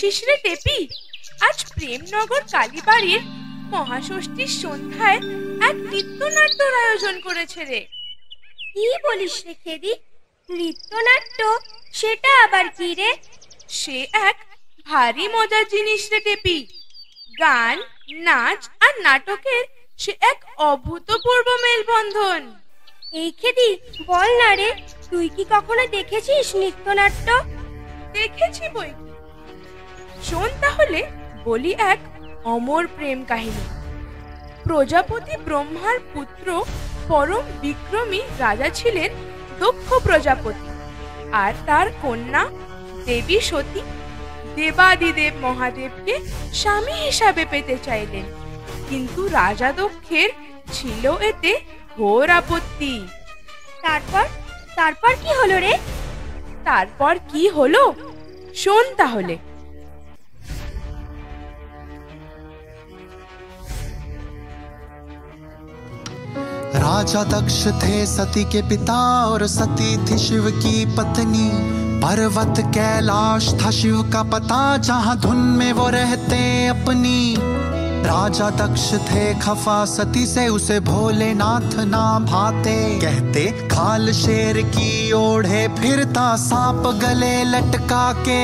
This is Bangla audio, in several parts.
শুনেছিস রে টেপি, আজ প্রেমনগর কালীবাড়ির মহাষষ্ঠীর সন্ধ্যায় এক নৃত্যনাট্যর আয়োজন করেছে রে। কি বলিস রে খেদি? নৃত্যনাট্য? সেটা আবার কি রে? সে এক ভারী মজার জিনিস রে টেপি। গান, নাচ আর নাটকের সে এক অভূতপূর্ব মেলবন্ধন। এই খেদি, বল না রে, তুই কি কখনো দেখেছিস নৃত্যনাট্য? দেখেছি বই। শোন তাহলে বলি এক অমর প্রেম কাহিনী। প্রজাপতি ব্রহ্মার পুত্র পরম বিক্রমী রাজা ছিলেন দক্ষ প্রজাপতি, আর তার কন্যা দেবী সতী দেবাদিদেব মহাদেবকে স্বামী হিসাবে পেতে চাইলেন, কিন্তু রাজা দক্ষের ছিল এতে ঘোর আপত্তি। তারপর কি হলো রে? তারপর কি হলো শোন তাহলে। राजा दक्ष थे सती के पिता और सती थी शिव की पत्नी। पर्वत कैलाश था शिव का पता, जहां धुन में वो रहते अपनी। राजा दक्ष थे खफा सती से, उसे भोलेनाथ ना भाते। कहते खाल शेर की ओढ़े फिरता, सांप गले लटका के।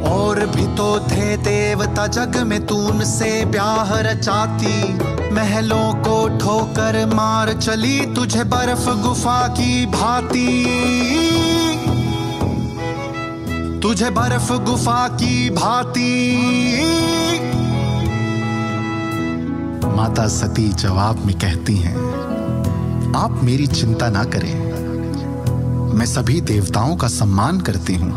और भी तो थे देवता जग में, तून से ब्याह रचाती। महलों को ठोकर मार चली, तुझे बर्फ गुफा की भांति। तुझे बर्फ गुफा की भांति। माता सती जवाब में कहती हैं, आप मेरी चिंता ना करें, मैं सभी देवताओं का सम्मान करती हूं,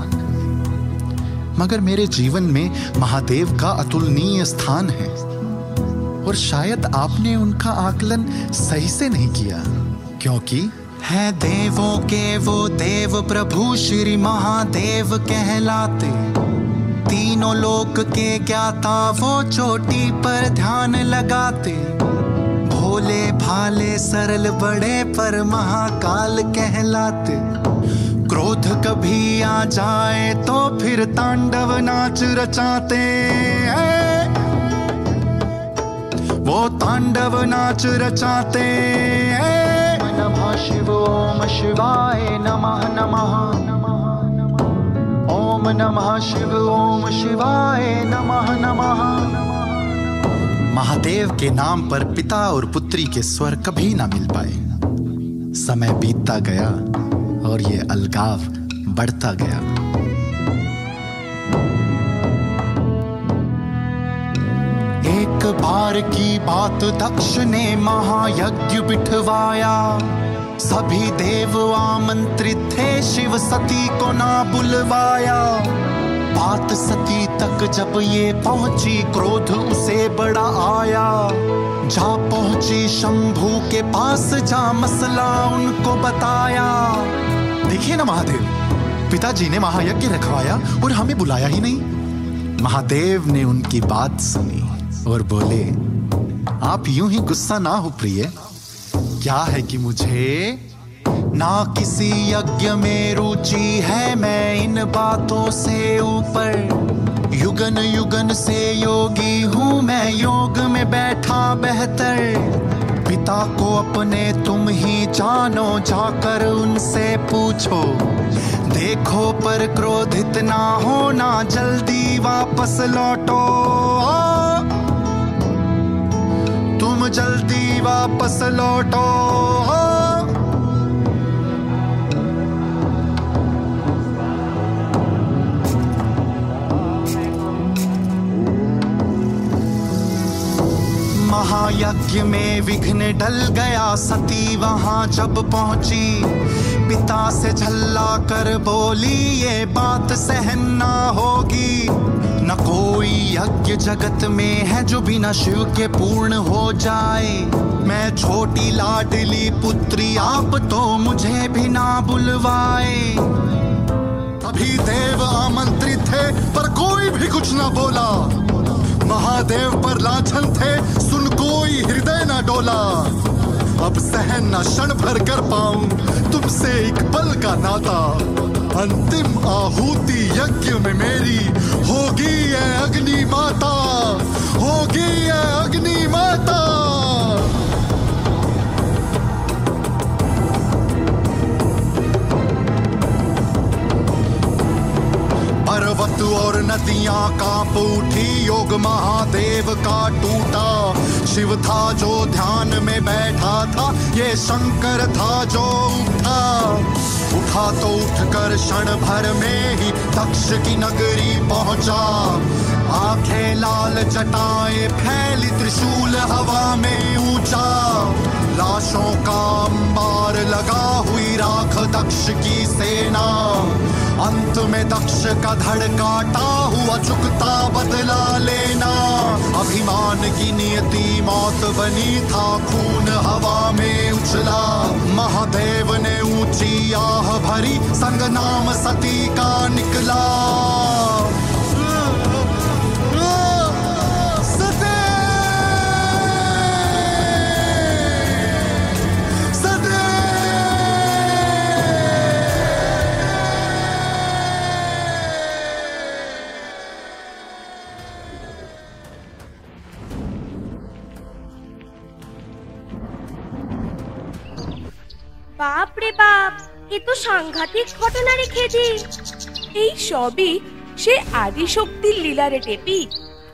मगर मेरे जीवन में महादेव का अतुलनीय स्थान है, और शायद आपने उनका आकलन सही से नहीं किया, क्योंकि है देवों के वो देव प्रभु श्री महादेव कहलाते। तीनों लोक के ज्ञाता वो चोटी पर ध्यान लगाते। भोले भाले सरल बड़े पर महाकाल कहलाते। क्रोध कभी आ जाए तो फिर तांडव नाच रचाते। वो तांडव नाच रचाते। नमः शिव ओम शिवाय नमः नमः। ओम नमः शिव ओम शिवाय नमः नमः। महादेव के नाम पर पिता और पुत्री के स्वर कभी ना मिल पाए। समय बीतता गया और ये अलगाव बढ़ता गया। एक बार की बात दक्ष ने महायज्ञ बिठवाया। सभी देव आमंत्रित थे, शिव सती को ना बुलवाया। बात सती तक जब ये पहुंची, क्रोध उसे बड़ा आया। जा पहुंची शंभू के पास, जा मसला उनको बताया। देखिए ना महादेव, पिताजी ने महायज्ञ रखवाया और हमें बुलाया ही नहीं। महादेव ने उनकी बात सुनी और बोले, आप यूं ही गुस्सा ना हो प्रिय। क्या है कि मुझे ना किसी यज्ञ में रुचि है, मैं इन बातों से ऊपर। युगन युगन से योगी हूँ मैं, योग में बैठा बेहतर। पिता को अपने तुम ही जानो, जाकर उनसे पूछो। देखो पर क्रोधित ना होना, जल्दी वापस लौटो। तुम जल्दी वापस लौटो। महायज्ञ में विघ्न डल गया, सती वहां जब पहुंची। पिता से झल्ला कर बोली, ये बात सहन ना होगी। न कोई यज्ञ जगत में है जो बिना शिव के पूर्ण हो जाए। मैं छोटी लाडली पुत्री, आप तो मुझे भी ना बुलवाए। अभी देव आमंत्रित थे पर कोई भी कुछ ना बोला। महादेव पर लाछन थे, सुन कोई हृदय ना डोला। अब सहन न क्षण भर कर पाऊं तुमसे एक पल का नाता। अंतिम आहुति यज्ञ में मेरी होगी माता, होगी ये अग्नि माता। पर्वत और नदियां कांप उठी, योग महादेव का टूटा। शिव था जो ध्यान में बैठा था, ये शंकर था जो उठा तो उठकर क्षण भर में ही दक्ष की नगरी पहुंचा। आंखें लाल जटाएं फैली, त्रिशूल हवा में ऊंचा। लाशों का अंबार लगा, हुई राख दक्ष की सेना। अंत में दक्ष का धड़ काटा हुआ, चुकता बदला लेना। अभिमान की नियति मौत बनी, था खून हवा में उछला। महादेव ने ऊंची आह भरी, संग नाम सती का निकला। বাপ রে বাপ, এ তো সাংঘাতিক ঘটনা রেখে দি। এই সবই সে আদিশক্তির লীলা রে টেপি।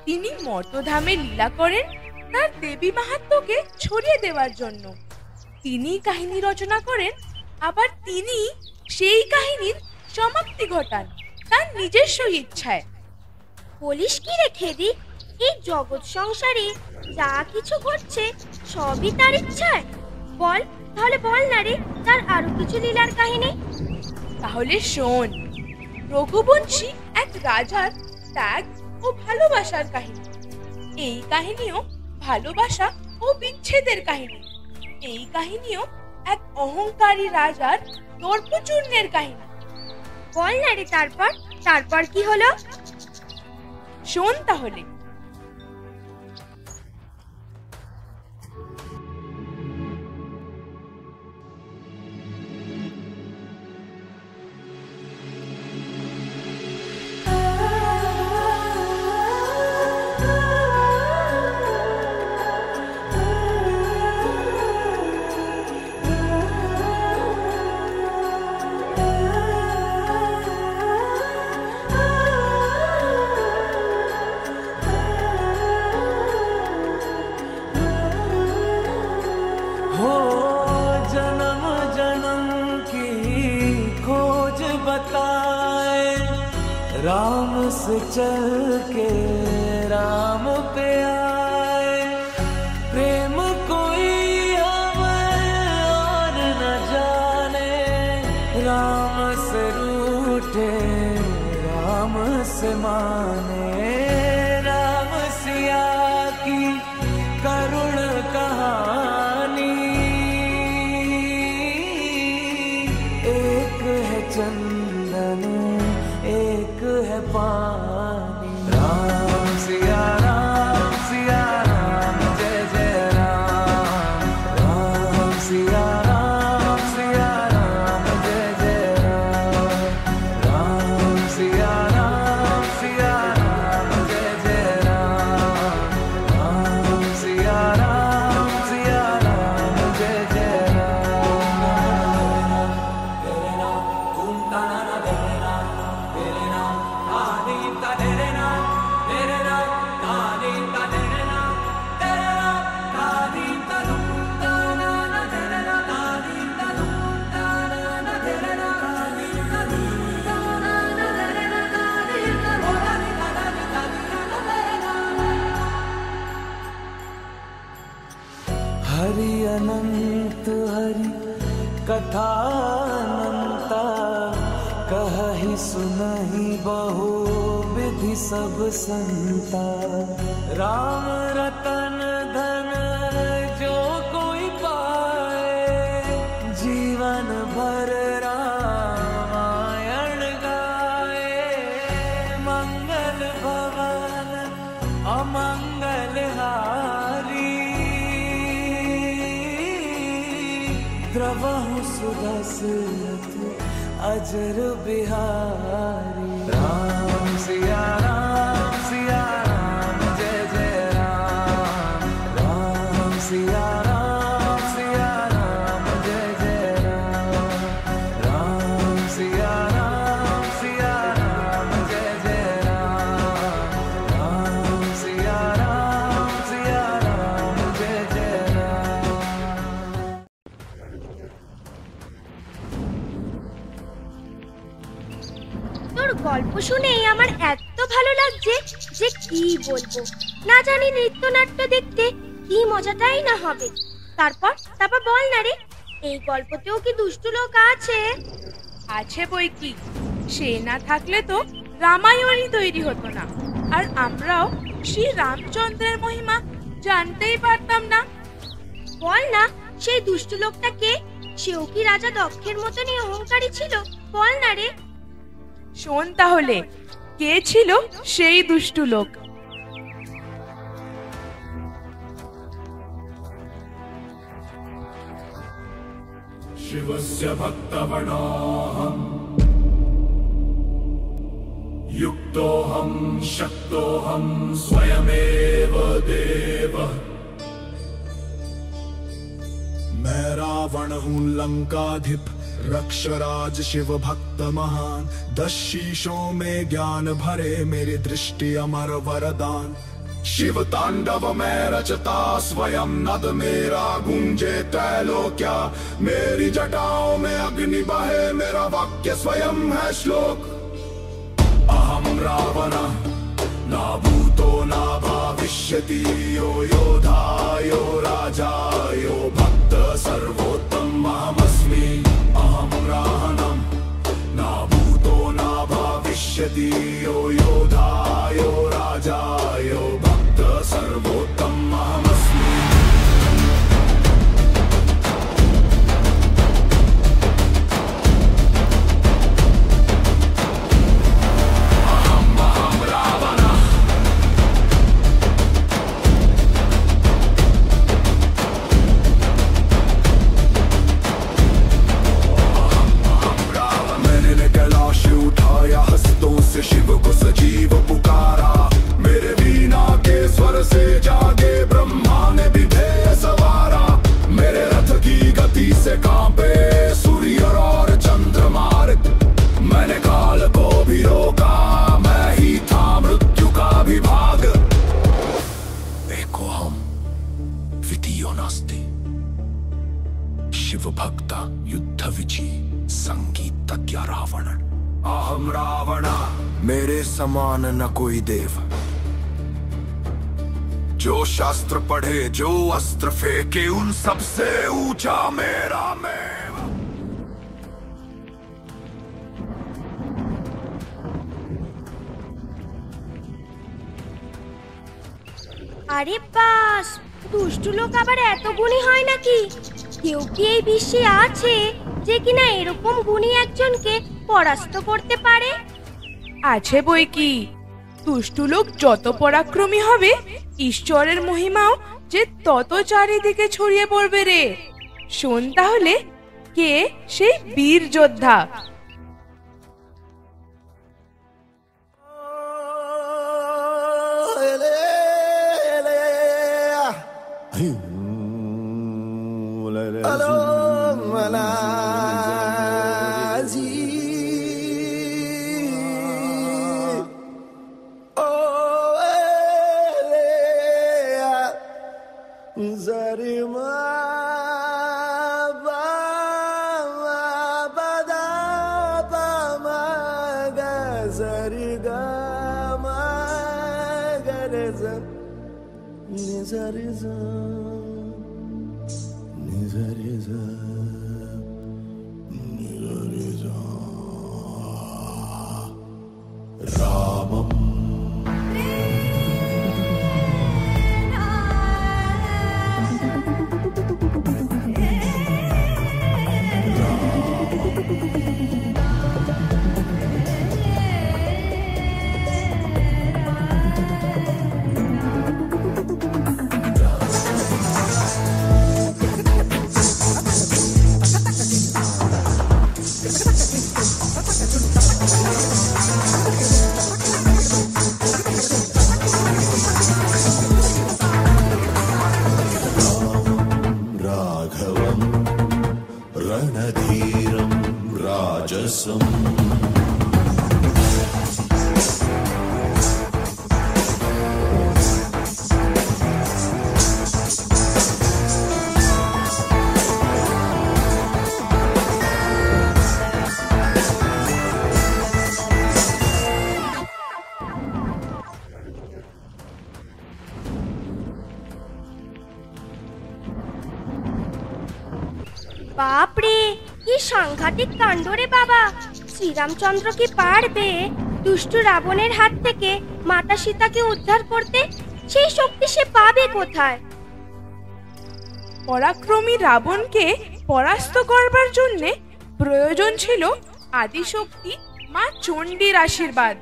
তিনি মর্তধামে লীলা করেন তার দেবী মাহাত্ম্যকে ছড়িয়ে দেওয়ার জন্য। তিনি কাহিনী রচনা করেন, আবার তিনি সেই কাহিনীর সমাপ্তি ঘটান তার নিজস্ব ইচ্ছায়। বলিস কি রেখে দি, এই জগৎ সংসারে যা কিছু ঘটছে সবই তার ইচ্ছায়? বল তাহলে, বল না রে তার আরো কিছু লীলার কাহিনী। তাহলে শোন, রঘুবংশী এক রাজার ত্যাগ ও ভালোবাসার কাহিনী। এই কাহিনীও ভালোবাসা ও বিচ্ছেদের কাহিনী। এই কাহিনীও এক অহংকারী রাজার দর্পচূর্ণের কাহিনী। বল না রে তারপর, তারপর কি হলো? শোন তাহলে। राम से चल के राम पे आए, प्रेम कोई हमें और न जाने। राम से रूठे राम से माने, राम सिया की करुण कहानी। एक है चंदन एक है पानी। राम सिया राम जय जय राम। राम सिया राम जय जय राम। राम सिया राम जय जय राम। राम सिया राम जय जय राम। तेरे नाम घूमता ना तेरे नाम, तेरे नाम आदीता तेरे नाम, तेरे नाम आदीता तेरे नाम, तेरे नाम आदीता घूमता ना तेरे नाम, आदीता घूमता ना तेरे नाम, आदीता घूमता ना तेरे नाम, आदीता घूमता ना तेरे नाम। हरि अनंत हरि कथा अनंता, कहि सुनहि बहु विधि सब संता। राम रतन धन जो कोई पाए, जीवन भर रामायण गाए। मंगल भवन अमंगल हारी, द्रवहु सुदशरथ अजर बिहारी। राम सिया राम শুনেই আমার এত ভালো লাগছে যে কি বলবো। না জানি নৃত্যনাট্য দেখতে কি মজাটাই না হবে। তারপর তারপর বল না রে, এই গল্পতেও কি দুষ্টু লোক আছে? আছে বই কি, সে না থাকলে তো রামায়ণই তৈরি হতো না, আর আমরাও শ্রী রামচন্দ্রের মহিমা জানতেই পারতাম না। বল না, সেই দুষ্টু লোকটা কে? সেও কি রাজা দক্ষের মতনই অহংকারী ছিল? বল না রে। শোন তাহলে, কে ছিল সেই দুষ্টু লোক। शिवस्य भक्तवणाहं युक्तोऽहं शक्तोऽहं स्वयमेव देवः। मैं रावण हूँ लंकाधिप, रक्षराज शिव भक्त महान। 10 शीशों में ज्ञान भरे, मेरी दृष्टि अमर वरदान। शिव तांडव मैं रचता स्वयं, नद मेरा गूंजे त्रैलोक्या। मेरी जटाओं में अग्नि बहे, मेरा वाक्य स्वयं है श्लोक। अहम रावण ना भूतो ना भविष्यति, यो योधा यो राजा यो भक्त सर्वोत्तम अहमस्मि। अहम रावणं ना भूतो ना भविष्यति, यो योधा यो राजा यो भक्त सर्वोत्तम अहमस्मि। शिव को सजीव पुकारा, मेरे वीणा के स्वर से जागे ब्रह्मा ने विधेय सवारा। मेरे रथ की गति से कांपे सूर्य और चंद्रमा। मैंने काल को भी रोका, मैं ही था मृत्यु का भी भाग। एको हम द्वितीयो नास्ति, शिव भक्ता युद्ध विजयी संगीतज्ञ रावण। अहम रावण, मेरे समान न कोई देव। जो शास्त्र पढ़े जो अस्त्र फेंके, उन सबसे ऊंचा मेरा मैं। আরে বাস, দুষ্টু লোক আবার এত গুণী হয় নাকি? কেউ কি এই বিশ্বে আছে যে কিনা এরকম গুণী একজনকে পরাস্ত করতে পারে? আছে বই কি, দুষ্টু লোক যত পরাক্রমী হবে, ঈশ্বরের মহিমাও যে তত চারিদিকে ছড়িয়ে পড়বে রে। শোন তাহলে, কে সেই বীর যোদ্ধা। বাপরে, কি সাংঘাতিক কাণ্ড রে বাবা! শ্রীরামচন্দ্র কি পারবে দুষ্টু রাবণের হাত থেকে মাতা সীতাকে উদ্ধার করতে? সেই শক্তি সে পাবে কোথায়? পরাক্রমী রাবণকে পরাস্ত করবার জন্যে প্রয়োজন ছিল আদিশক্তি মা চণ্ডীর আশীর্বাদ।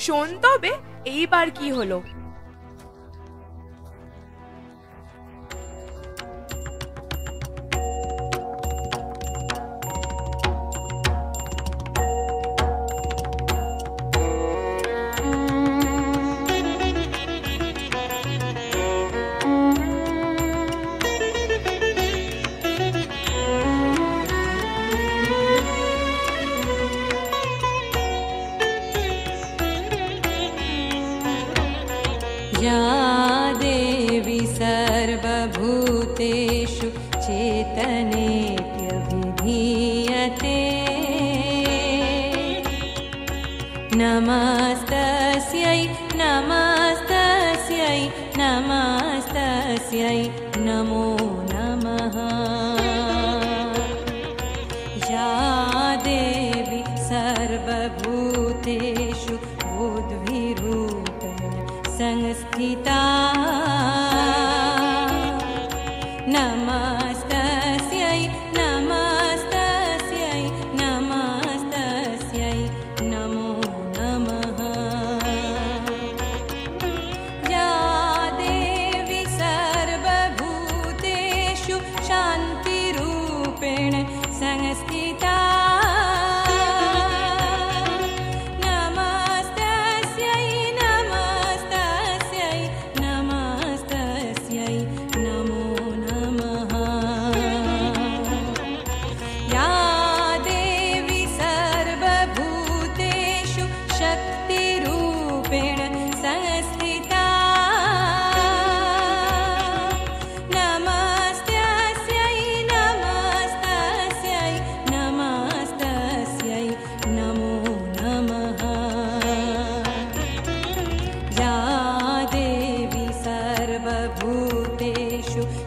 শোন তবে এইবার কি হলো। या देवी सर्वभूतेषु चेतनेऽप्यभिधीयते नमस्तस्यै नमस्तस्यै नमस्तस्यै नमो नमः। या देवी सर्वभूतेषु बुद्धिरूपेण संस्थिता नमस्तस्यै नमस्तस्यै नमस्तस्यै नमो नमः। या देवी सर्वभूतेषु शान्तिरूपेण संस्थिता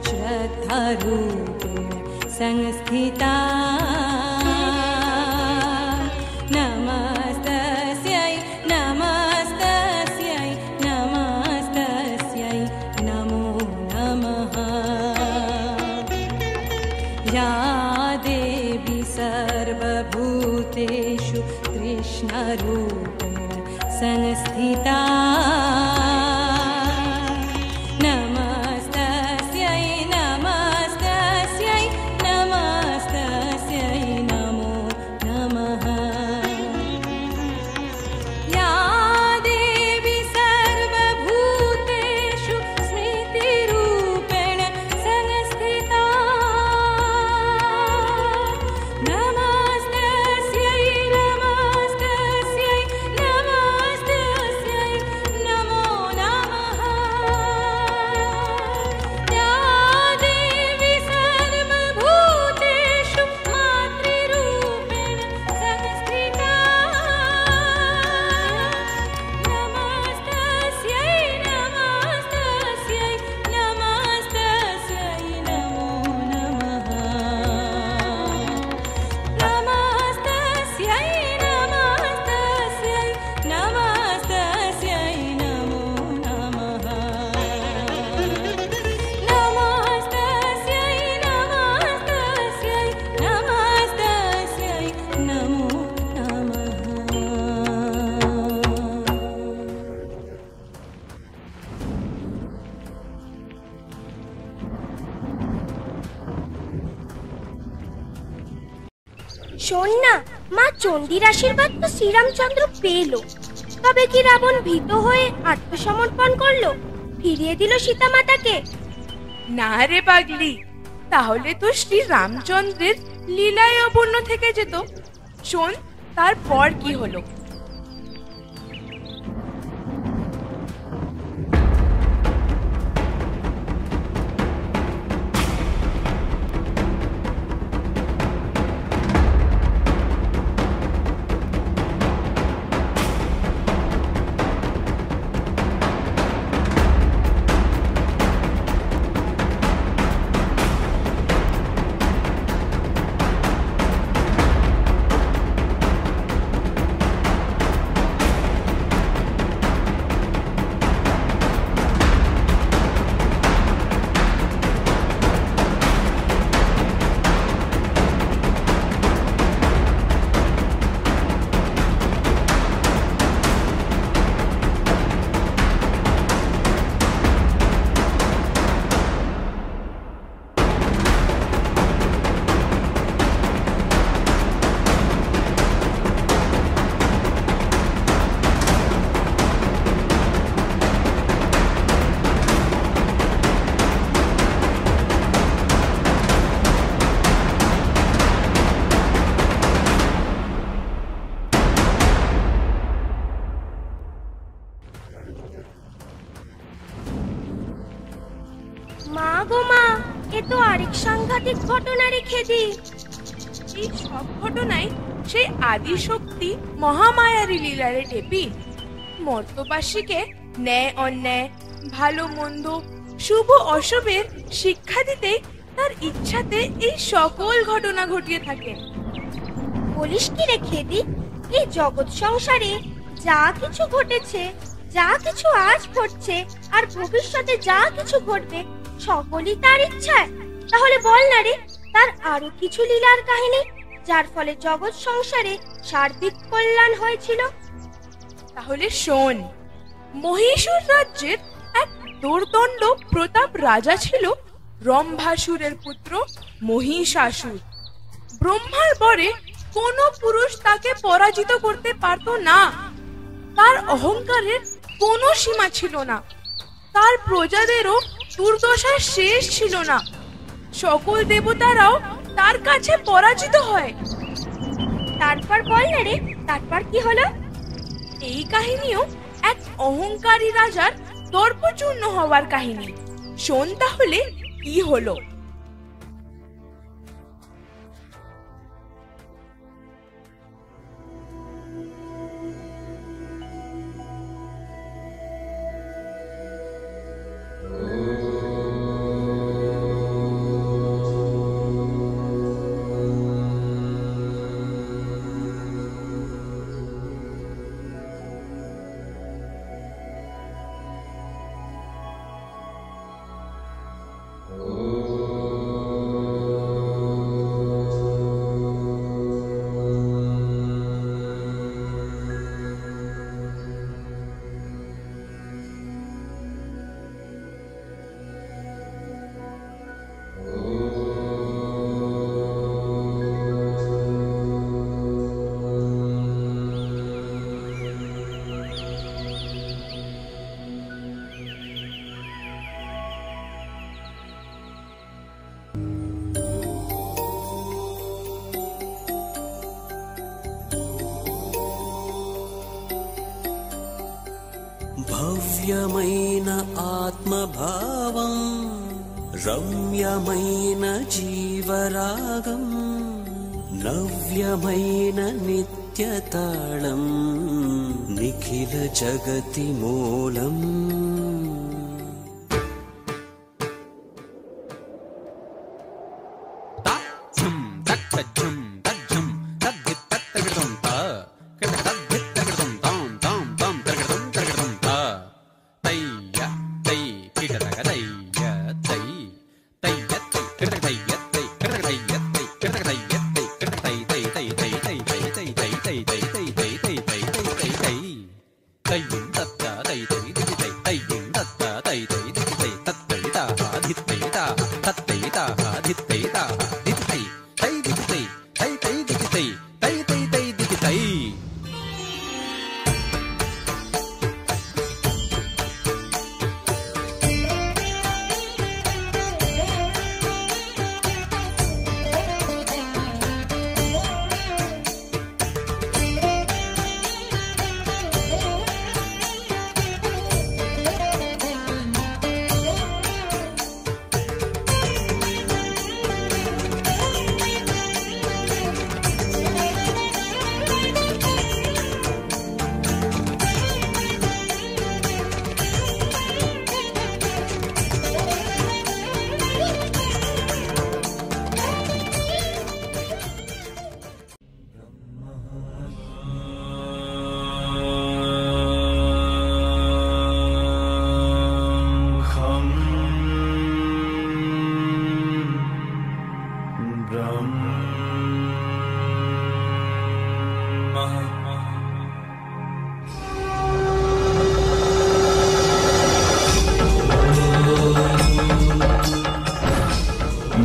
श्रद्धारूपेण संस्थिता नमस्तस्यै नमस्तस्यै नमस्तस्यै नमो नमः। या देवी सर्वभूतेषु कृष्णरूपेण संस्थिता শোন না, মা চণ্ডীর আশীর্বাদ তো শ্রীরামচন্দ্র পেল, তবে কি রাবণ ভীত হয়ে আত্মসমর্পণ করলো, ফিরিয়ে দিল সীতা মাতাকে? না রে পাগলি, তাহলে তো শ্রী রামচন্দ্রের লীলায় অপূর্ণ থেকে যেত। শোন তারপর কি হলো। মা গো মা, এ তো আরেক সাংঘাতিক ঘটনা রেখে দি। এই সব ঘটনাই সেই আদি শক্তি মহামায়ারী লীলারে টেপি। মর্তবাসীকে ন্যায় অন্যায়, ভালো মন্দ, শুভ অশুভের শিক্ষা দিতে তার ইচ্ছাতে এই সকল ঘটনা ঘটিয়ে থাকেন। বলিস কি রে খেদি, এই জগৎ সংসারে যা কিছু ঘটেছে, যা কিছু আজ ঘটছে আর ভবিষ্যতে যা কিছু ঘটবে, সকলই তার ইচ্ছায়। তাহলে বল না রে, তার আরো কিছু লীলার কাহিনী যার ফলে জগৎ সংসারে সার্বিক কল্যাণ হয়েছিল। তাহলে শোন, মহীশূর রাজ্যের এক দুর্দণ্ড প্রতাপ রাজা ছিল রম্ভাসুরের পুত্র মহিষাসুর। ব্রহ্মার পরে কোনো পুরুষ তাকে পরাজিত করতে পারত না। তার অহংকারের কোনো সীমা ছিল না। তার প্রজাদেরও দুর্দশার শেষ ছিল না। সকল দেবতারাও তার কাছে পরাজিত হয়। তারপর বল না রে, তারপর কি হলো? এই কাহিনীও এক অহংকারী রাজার দর্পচূর্ণ হওয়ার কাহিনী। শোন তাহলে কি হলো। భవ్యమైన ఆత్మభావం, రమ్యమైన జీవరాగం, నవ్యమైన నిత్యతాళం, నిఖిల జగతి మూలం.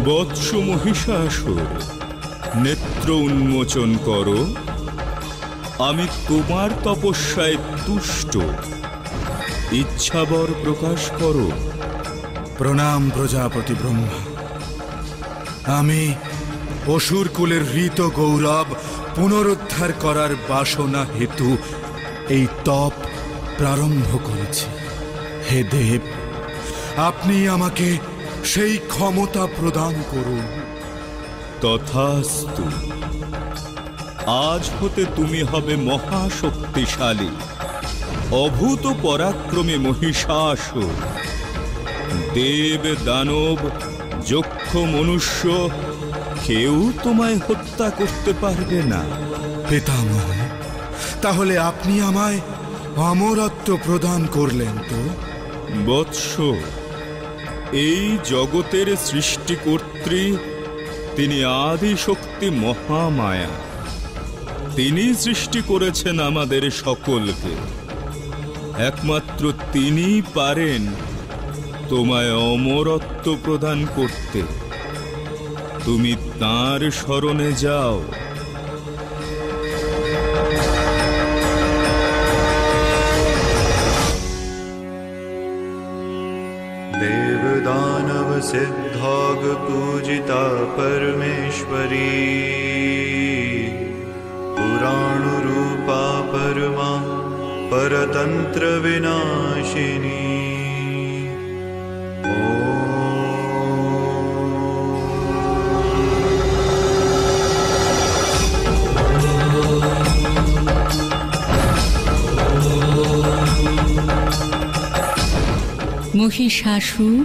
বৎস মহিষাসুর, নেত্র উন্মোচন করো, আমি তোমার তপস্যায় তুষ্ট, ইচ্ছাবর প্রকাশ করো। প্রণাম প্রজাপতি ব্রহ্মা। আমি অসুর কুলের হৃত গৌরব পুনরুদ্ধার করার বাসনা হেতু এই তপ প্রারম্ভ করেছি। হে দেব, আপনি আমাকে সেই ক্ষমতা প্রদান করুন। তথাস্তু। আজ হতে তুমি হবে মহাশক্তিশালী, অভূত পরাক্রমী মহিষাসুর। দেব, দানব, যক্ষ, মনুষ্য কেউ তোমায় হত্যা করতে পারবে না। পিতামহ, তাহলে আপনি আমায় অমরত্ব প্রদান করলেন তো? বৎস, এই জগতের সৃষ্টিকর্ত্রী তিনি আদি শক্তি মহামায়া। তিনি সৃষ্টি করেছেন আমাদের সকলকে। একমাত্র তিনিই পারেন তোমায় অমরত্ব প্রদান করতে। তুমি তাঁর শরণে যাও। देव दानव सिद्धाग पूजिता परमेश्वरी, पुराण रूपा परमा परतंत्र विनाशिनी। মহিষাসুর,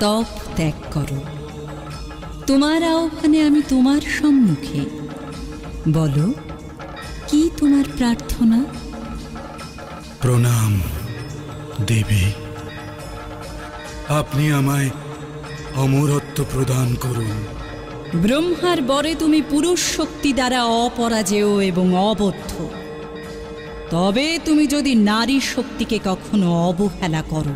তপ ত্যাগ করো। তোমার আহ্বানে আমি তোমার সম্মুখে। বলো, কি তোমার প্রার্থনা? প্রণাম দেবী, আপনি আমায় অমরত্ব প্রদান করুন। ব্রহ্মার বরে তুমি পুরুষ শক্তি দ্বারা অপরাজেয় এবং অবদ্ধ। তবে তুমি যদি নারী শক্তিকে কখনো অবহেলা করো,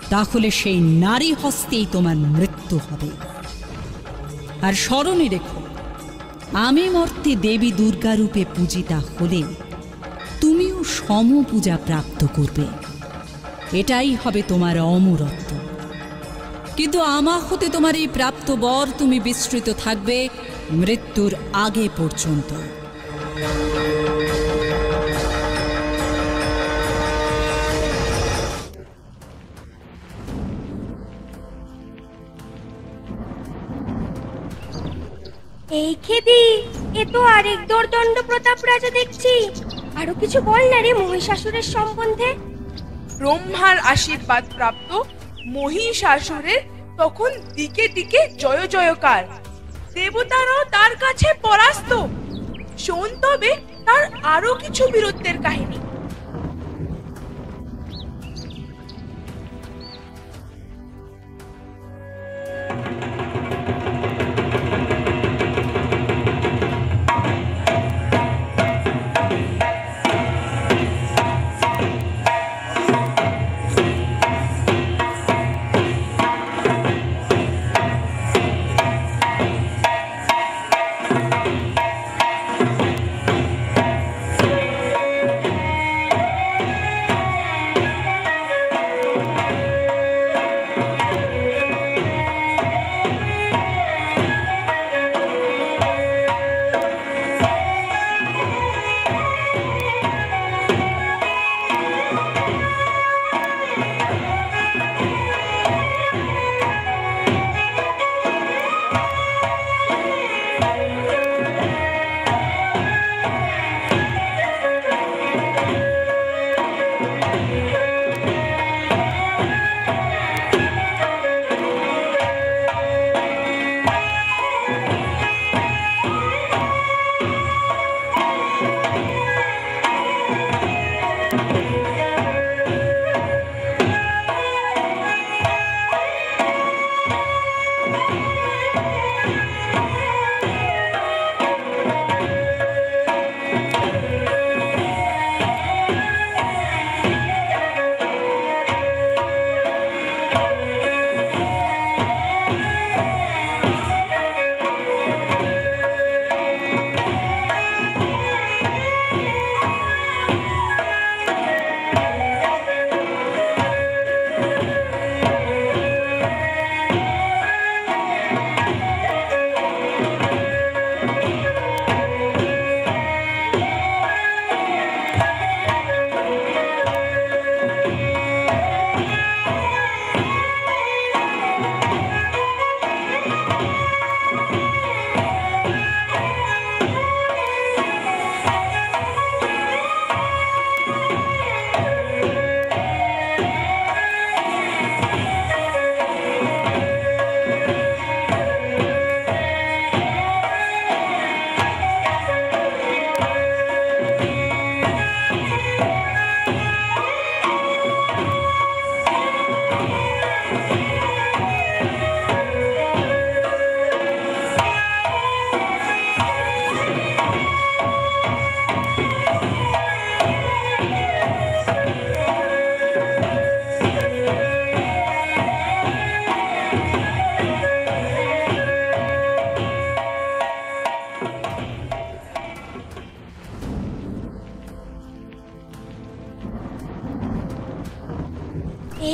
তাহলে সেই নারী হস্তেই তোমার মৃত্যু হবে। আর স্মরণে রেখো, আমি মর্তে দেবী দুর্গা রূপে পূজিতা হলে তুমিও সমপূজা প্রাপ্ত করবে। এটাই হবে তোমার অমরত্ব। কিন্তু আমা হতে তোমার এই প্রাপ্ত বর তুমি বিস্তৃত থাকবে মৃত্যুর আগে পর্যন্ত। এই খেদি, এ তো আরেক দোর্দণ্ড প্রতাপ রাজা দেখছি। আরো কিছু বল না রে মহিষাসুরের সম্বন্ধে। ব্রহ্মার আশীর্বাদ প্রাপ্ত মহিষাসুরের তখন দিকে দিকে জয় জয়কার। দেবতারাও তার কাছে পরাস্ত। শোন তবে তার আরো কিছু বীরত্বের কাহিনী।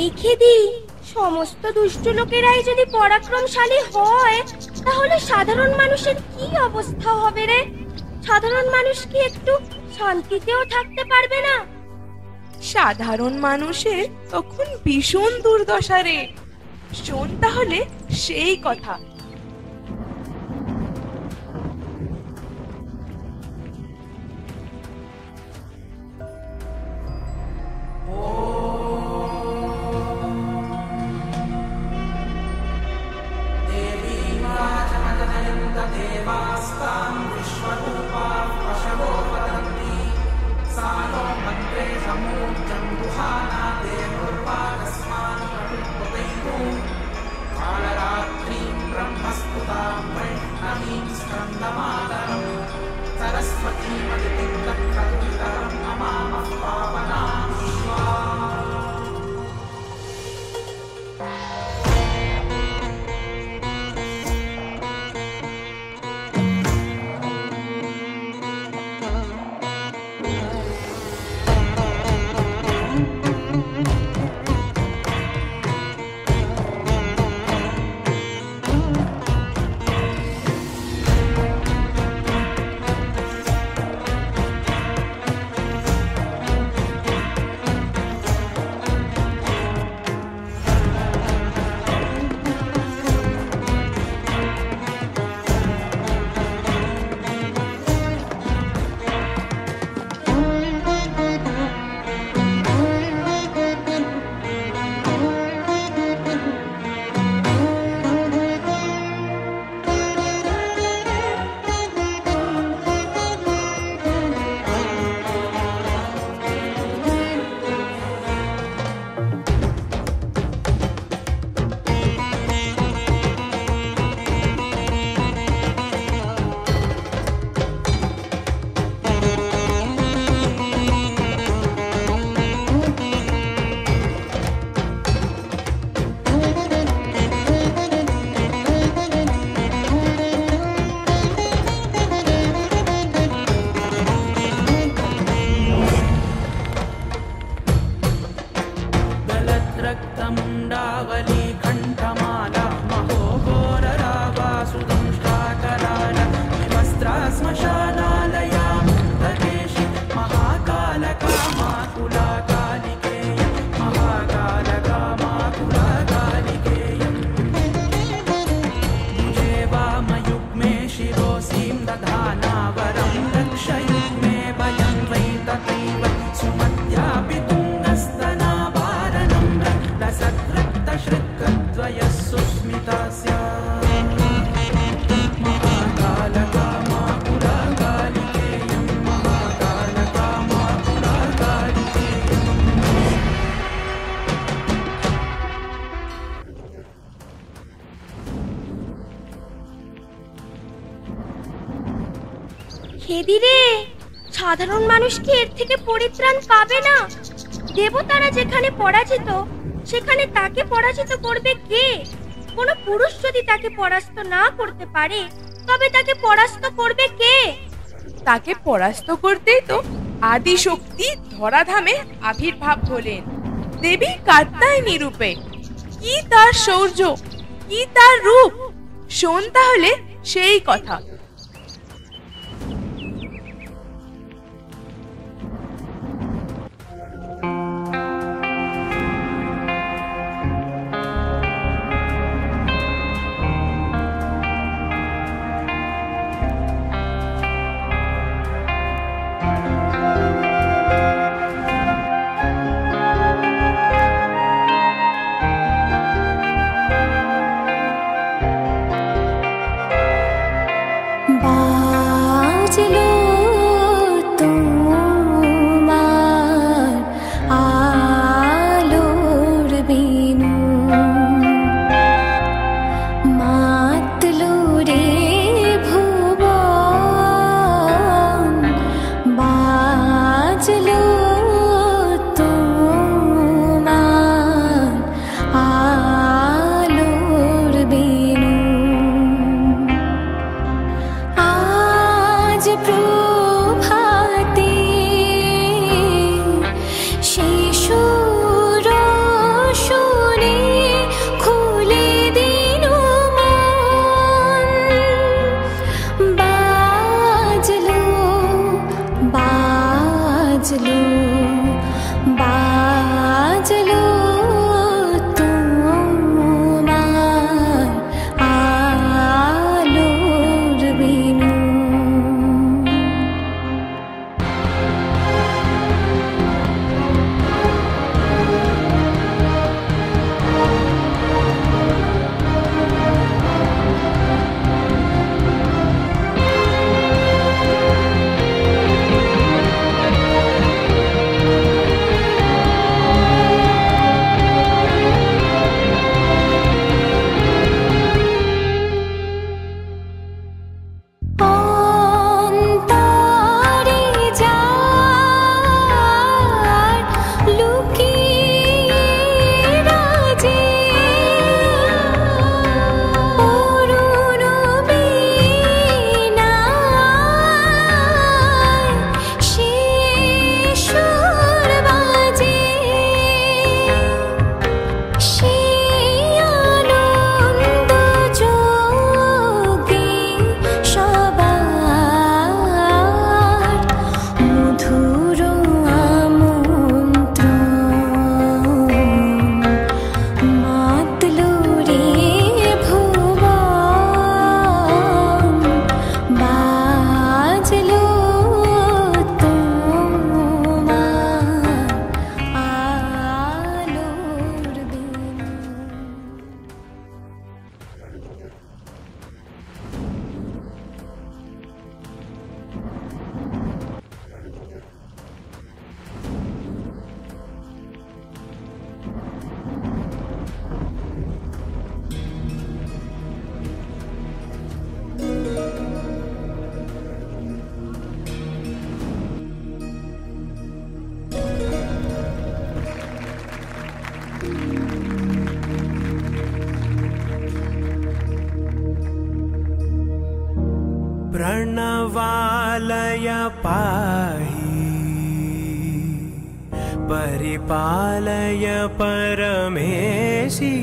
এই খেদি, সমস্ত দুষ্ট লোকেরাই যদি পরাক্রমশালী হয় তাহলে সাধারণ মানুষের কি অবস্থা হবে রে? সাধারণ মানুষ কি একটু শান্তিতেও থাকতে পারবে না? সাধারণ মানুষের তখন ভীষণ দুর্দশা রে। শোন তাহলে সেই কথা। খেদি রে, সাধারণ মানুষ কি এর থেকে পরিত্রাণ পাবে না? দেবতারা যেখানে পরাজিত সেখানে তাকে পরাজিত করবে কে? কোন পুরুষ যদি তাকে পরাস্ত না করতে পারে তবে তাকে পরাস্ত করবে কে? তাকে পরাস্ত করতেই তো আদি শক্তি ধরাধামে আবির্ভাব হলেন দেবী কাত্যায়নী রূপে। কি তার শৌর্য, কি তার রূপ! শোন তাহলে সেই কথা। प्रणवालय पाहि परिपालय परमेशी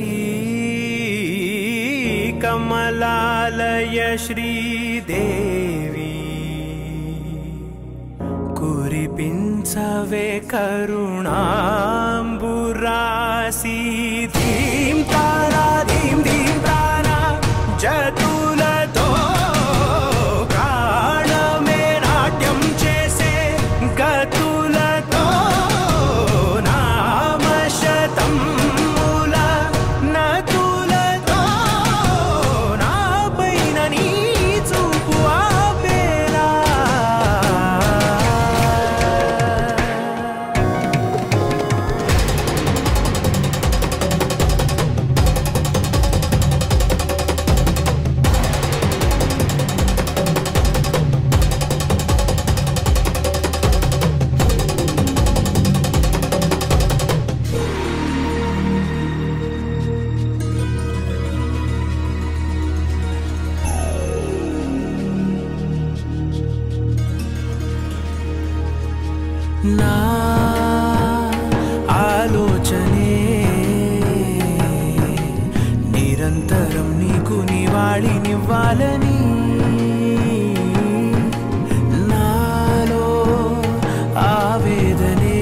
कमलालय श्रीदेवी कुरिपिंचवे करुणाम्बुरासी धीं तारा धीं धीं तारा जतुलतो ना आलोचने निरंतरं नीकु निवाळि निव्वाలని नालो आवेदने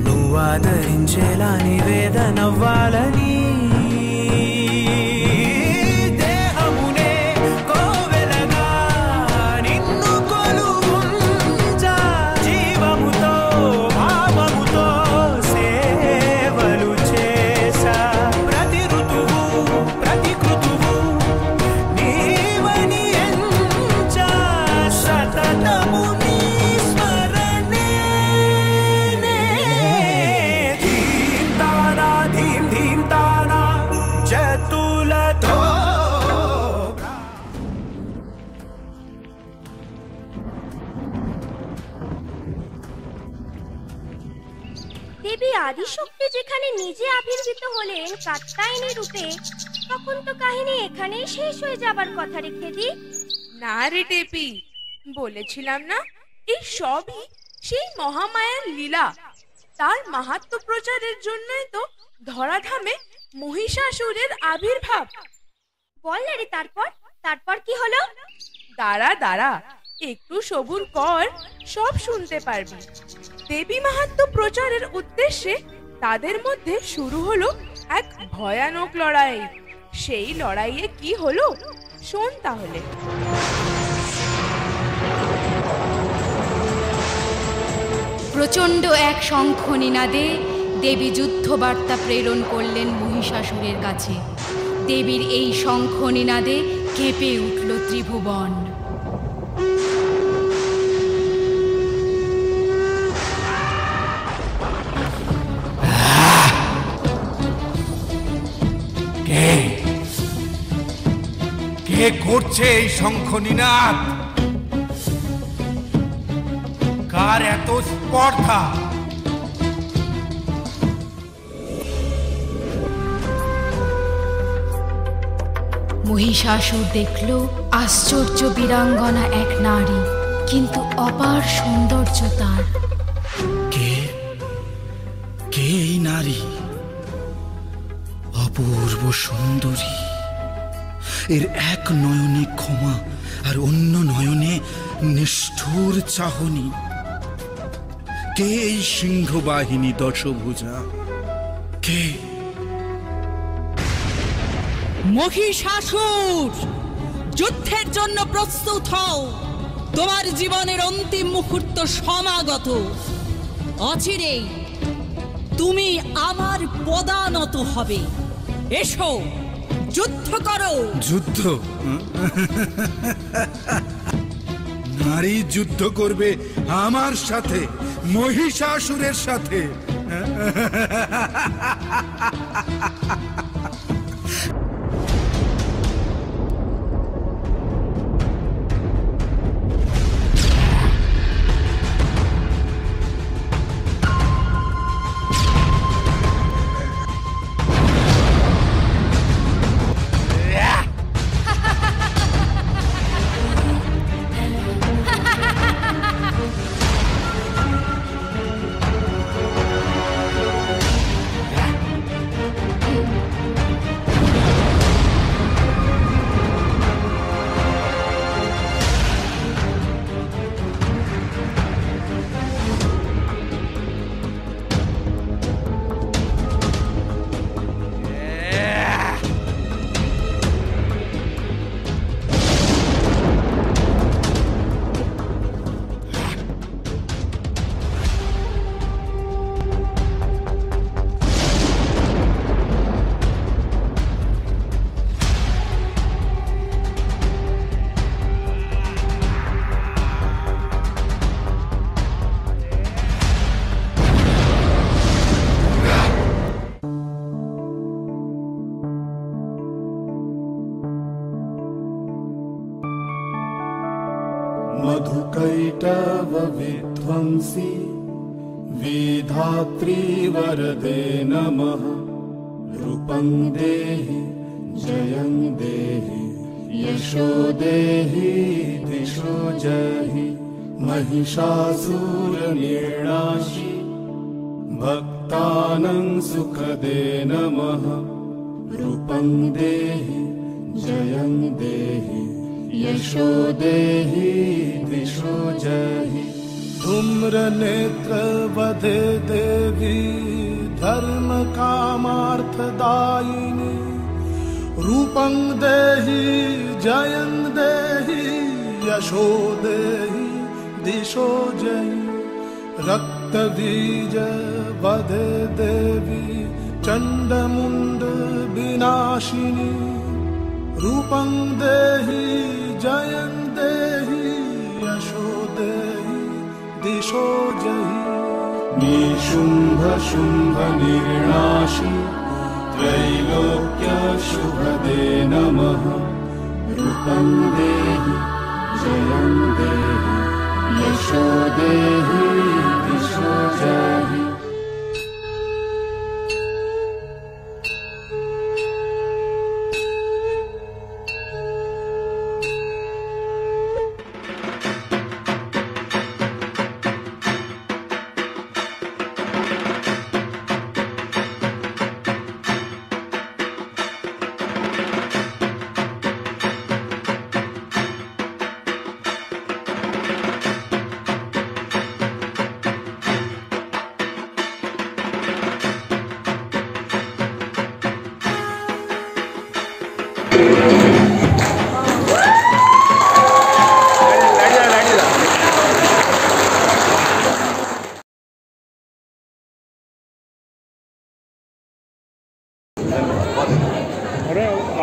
నువ్వాదరించేలా నివేదనవ్వాలని দেবী আদিশক্তি যেখানে নিজে আবির্ভূত হলেন কাত্যায়নী রূপে, তখন তো কাহিনী এখানেই শেষ হয়ে যাবার কথা রেখে দি। না রে টেপি, বলেছিলাম না এই সবই সেই মহামায়ার লীলা। তার মাহাত্ম্য প্রচারের জন্যই তো ধরাধামে মহিষাসুরের আবির্ভাব। বল না রে, তারপর তারপর কি হলো? দাঁড়া দাঁড়া, একটু সবুর কর, সব শুনতে পারবি। দেবী মাহাত্ম্য প্রচারের উদ্দেশ্যে তাদের মধ্যে শুরু হলো এক ভয়ানক লড়াই। সেই লড়াইয়ে কি হলো শোন তাহলে। প্রচণ্ড এক শঙ্খ নিনাদে দেবী যুদ্ধবার্তা প্রেরণ করলেন মহিষাসুরের কাছে। দেবীর এই শঙ্খ নিনাদে কেঁপে উঠল ত্রিভুবন। কে করছে এই শঙ্খ নিনাদ? কার এত স্পর্ধা? মহিষাসুর দেখল আশ্চর্য বীরাঙ্গনা এক নারী, কিন্তু অপার সৌন্দর্য তার। কে কে এই নারী? অপূর্ব সুন্দরী, এর এক নয়নে ক্ষমা আর অন্য নয়নে নিষ্ঠুর চাহনি। কে এই সিংহবাহিনী দশভুজা? কে? মহিষাসুর, যুদ্ধের জন্য প্রস্তুত হও। তোমার জীবনের অন্তিম মুহূর্ত সমাগত। অচিরেই তুমি আমার পদানত হবে। এসো, যুদ্ধ করো। যুদ্ধ? নারী যুদ্ধ করবে আমার সাথে, মহিষাসুরের সাথে? कैटव विध्वंसी विधात्री वरदे नमः। रूपं देहि जयं देहि यशो देहि दिशो जहि। महिषासुरनिर्णाशि भक्तानां सुखदे नमः। रूपं देहि जयं देहि यशो देहि दिशो जहि। धूम्रनेत्र वधे देवी धर्म कामार्थदायिनी। रूपं देहि जयं देहि यशो देहि दिशो जहि। रक्तबीज वधे देवी चण्डमुण्ड विनाशिनी। रूपं देहि जयं देहि यशो देहि दिशो जहि। निशुम्भ शुम्भ निर्णाशि त्रैलोक्य शुभदे नमः। रूपं देहि जयं देहि यशो देहि दिशो जहि।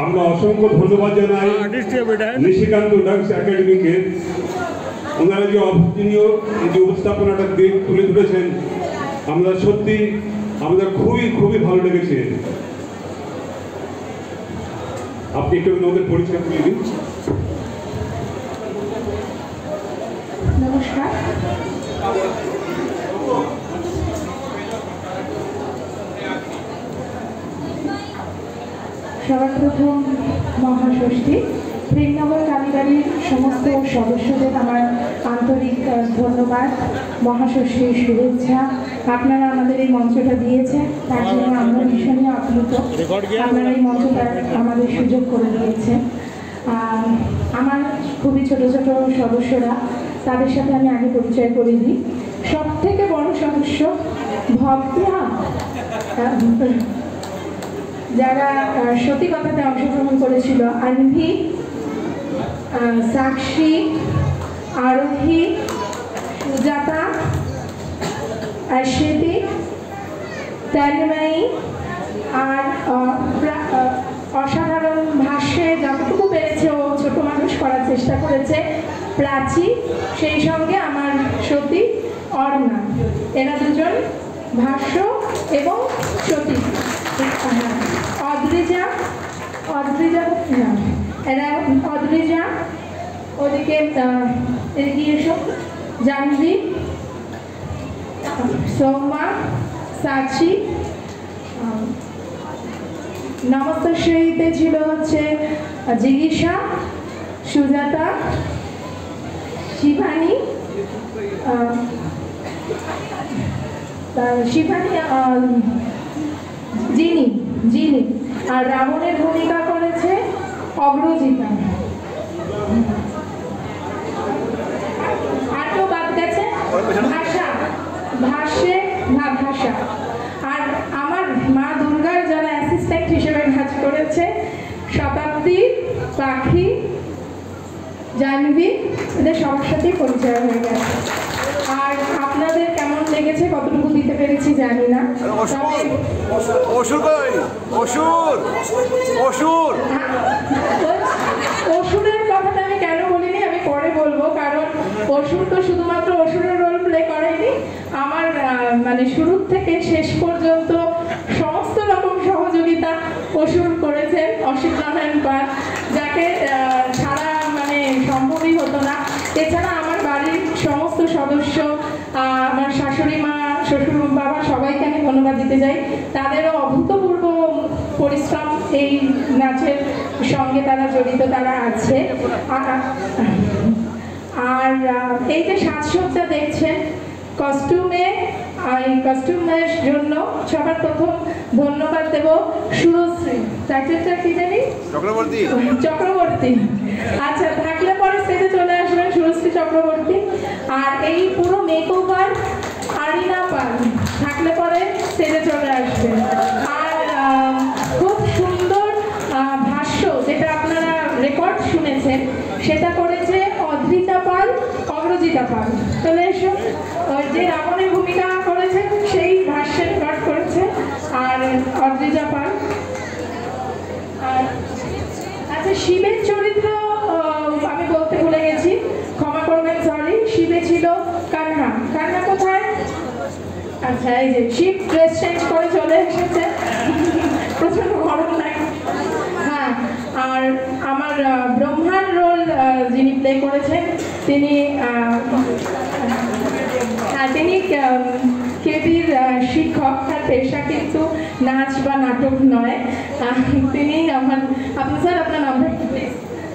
আমরা অসংখ্য ধন্যবাদ জানাই নিশিকান্ত ডান্স একাডেমিকে। ওনারা যে অভাবনীয় এই যে উপস্থাপনাটা তুলে ধরেছেন, আমরা সত্যি আমাদের খুবই খুবই ভালো লেগেছে। আপনি একটু আমাদের পরিচয় করে দিন। নমস্কার, সবার প্রথম মহাষষ্ঠী। প্রেমনগর কালীবাড়ির সমস্ত সদস্যদের আমার আন্তরিক ধন্যবাদ, মহাষষ্ঠীর শুভেচ্ছা। আপনারা আমাদের এই মঞ্চটা দিয়েছেন, তার জন্য আমরা ভীষণই আপ্লুত। আপনারা এই মঞ্চটা আমাদের সুযোগ করে দিয়েছেন। আমার খুবই ছোট ছোট সদস্যরা, তাদের সাথে আমি আগে পরিচয় করে দিই। সব থেকে বড় সদস্য ভক্তা, যারা সতী কথাতে অংশগ্রহণ করেছিল, আনভি, সাক্ষী, আরোহী, সুজাতা, আশ্বেতি, তন্ময়ী, আর অসাধারণ ভাষ্যে যতটুকু পেরেছে ও ছোট মানুষ করার চেষ্টা করেছে প্রাচী, সেই সঙ্গে আমার সতী অর্ণা। এরা দুজন ভাষ্য এবং সতী। অদ্রিজা না, এরা অদ্রিজা, ওদিকে এদিকে এসো, জাহ্নবী, সৌমা, সাচি। নমস্তশ্রীতে ছিল হচ্ছে জিগিষা, সুজাতা, শিবানী, জিনি, আর রাবণের ভূমিকা করেছে অগ্রজিতা। আর কেউ বাদ গেছে? ভাষা। আর আমার মা দুর্গার যারা অ্যাসিস্ট্যান্ট হিসেবে কাজ করেছে, শতাব্দী, পাখি, জাহ্নবী, এদের সবার সাথেই পরিচয় হয়ে গেছে। আর আপনাদের কেমন লেগেছে, কতটুকু দিতে পেরেছি জানি না। অসুরের কথাটা আমি কেন বলিনি আমি পরে বলবো, কারণ অসুর তো শুধুমাত্র অসুরের রোল প্লে করেনি, আমার মানে শুরু থেকে শেষ পর্যন্ত সমস্ত রকম সহযোগিতা অসুর করেছেন অসিত নারায়ণ পাল, যাকে ছাড়া মানে সম্ভবই হতো না। এছাড়া আমার বাড়ির সদস্য, আমার শাশুড়ি মা, শ্বশুর বাবা, সবাইকে আমি ধন্যবাদ দিতে চাই। তাদেরও অভূতপূর্ব পরিশ্রম, এই নাচের সঙ্গে তারা জড়িত, তারা আছে। আর এই যে সাজসজ্জা দেখছেন কস্টিউমে, এই কস্টিউমের জন্য সবার প্রথম ধন্যবাদ দেব শুভশ্রী, টাইটেলটা কি জানি, চক্রবর্তী। আচ্ছা, থাকলে পরে স্টেজে চলে আসবেন শুভশ্রী চক্রবর্তী। আর এই পুরো মেকওভার আরিনা পাল, থাকলে পরে স্টেজে চলে আসবেন। আর খুব সুন্দর ভাষ্য, যেটা আপনারা রেকর্ড শুনেছেন, সেটা করেছে অদ্রিতা পাল, অগ্রজিতা পাল। চলে এসো, যে রাবণের ভূমিকা করেছে সেই ভাষ্যে রেকর্ড করেছে আর অদ্রিতা পাল। আর আচ্ছা, শিবের চরিত্র আমি বলতে ভুলে গেছি, ক্ষমা করবেন, সরি। শিবে ছিল কান্না। কান্না কোথায়? আচ্ছা, এই যে শিব ড্রেস চেঞ্জ করে চলে এসেছে, প্রচন্ড গরম লাগে। হ্যাঁ, আর আমার ব্রহ্মার রোল যিনি প্লে করেছেন তিনি কেবির শিক্ষক, তার পেশা কিন্তু নাচ বা নাটক নয়। তিনি আমার, আপনি স্যার আপনার নামটা প্লিজ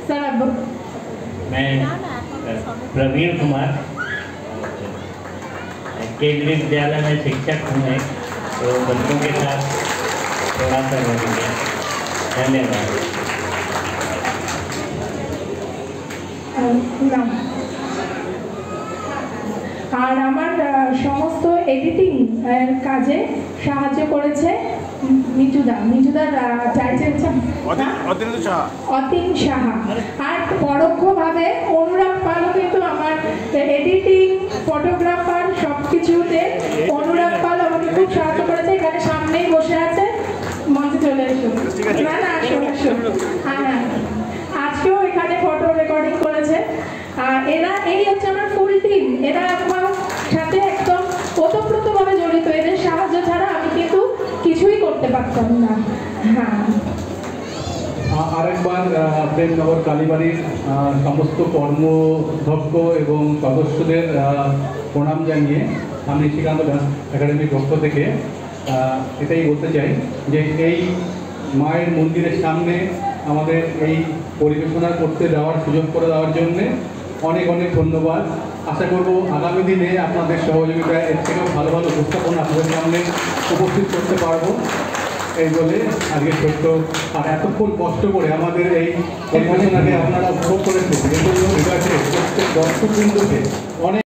স্যার। मैं प्रवीण कुमार, केंद्रीय विद्यालय में शिक्षक हूँ, तो बच्चों के साथ थोड़ा सा बोलेंगे। धन्यवाद। আর আমার সমস্ত এডিটিং কাজে সাহায্য করেছে মিঠুদা। মিঠুদার টাইটেলটা অতীন সাহা। আর পরোক্ষভাবে অনুরাগ পালও কিন্তু আমার এডিটিং, ফটোগ্রাফার, সব কিছুতে অনুরাগ পাল আমাকে খুব সাহায্য করেছে। এখানে সামনেই বসে আছে, মঞ্চে চলে এসো। না না, আসো আসো। হ্যাঁ, আজকেও এখানে ফটো রেকর্ডিং করেছে। এরা, এই হচ্ছে আমার ফুল টিম। এরা আমার সাথে একদম ওতপ্রোতভাবে জড়িত। এদের সাহায্য ছাড়া আমি কিন্তু কিছুই করতে পারতাম না। হ্যাঁ, আরেকবার প্রেমনগর কালীবাড়ির সমস্ত কর্মধ্যক্ষ এবং সদস্যদের প্রণাম জানিয়ে আমি নিশিকান্ত ডান্স একাডেমির পক্ষ থেকে এটাই বলতে চাই যে এই মায়ের মন্দিরের সামনে আমাদের এই পরিবেশনা করতে দেওয়ার সুযোগ করে দেওয়ার জন্যে অনেক অনেক ধন্যবাদ। আশা করব আগামী দিনে আপনাদের সহযোগিতায় এর থেকেও ভালো ভালো উপস্থাপনা আপনাদের সামনে উপস্থিত করতে পারবো, এই বলে আজকে ছোট্ট। আর এতক্ষণ কষ্ট করে আমাদের এই পরিবেশনাকে আপনারা উপভোগ করেছেন, এর জন্য প্রত্যেক দর্শকবৃন্দকে অনেক